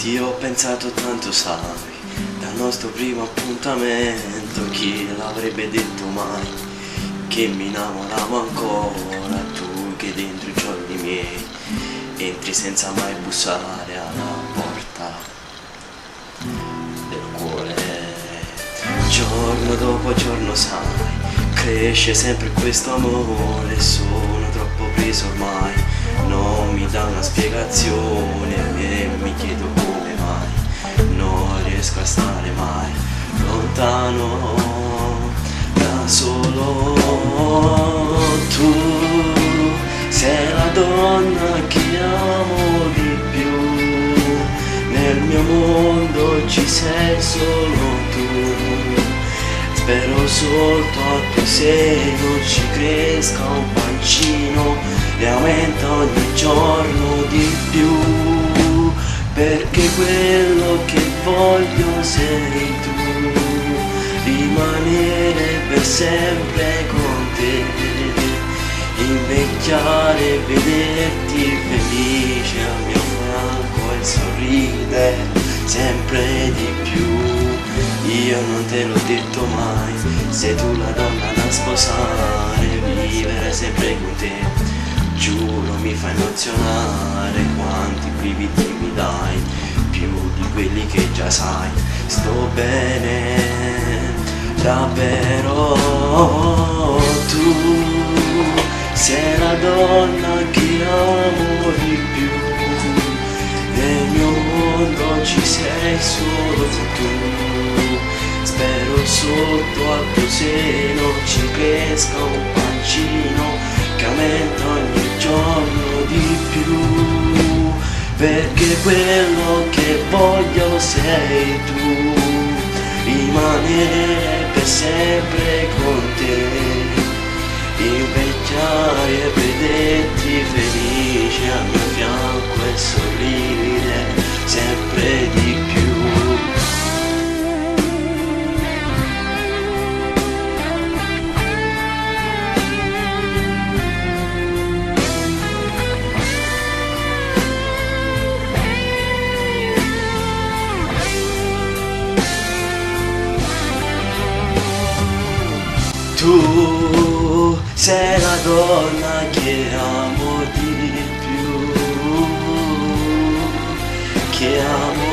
Ti ho pensato tanto, sai, dal nostro primo appuntamento. Chi l'avrebbe detto mai che mi innamoravo ancora? Tu che dentro i giorni miei entri senza mai bussare alla porta del cuore. Giorno dopo giorno, sai, cresce sempre questo amore. Sono troppo preso ormai, non mi dà una spiegazione e mi chiedo come mai non riesco a stare mai lontano da solo. Tu sei la donna che amo di più, nel mio mondo ci sei solo tu. Spero sotto al tuo seno ci cresca un pancino e aumenta ogni giorno di più, perché quello che voglio sei tu, rimanere per sempre con te, invecchiare e vederti felice al mio fianco e sorridere sempre di più. Io non te l'ho detto mai, sei tu la donna da sposare, vivere sempre con te, giuro mi fa emozionare. Quanti brividi mi dai, più di quelli che già sai. Sto bene, davvero. Tu sei la donna che amo di più, nel mio mondo ci sei solo tu. Spero sotto al tuo seno ci cresca un pancino che aumenta ogni giorno di più, perché quello che voglio sei tu, rimanere per sempre con te, invecchiare e vederti felice al mio fianco e sorridere sempre di più. Tu sei la donna che amo di più, che amo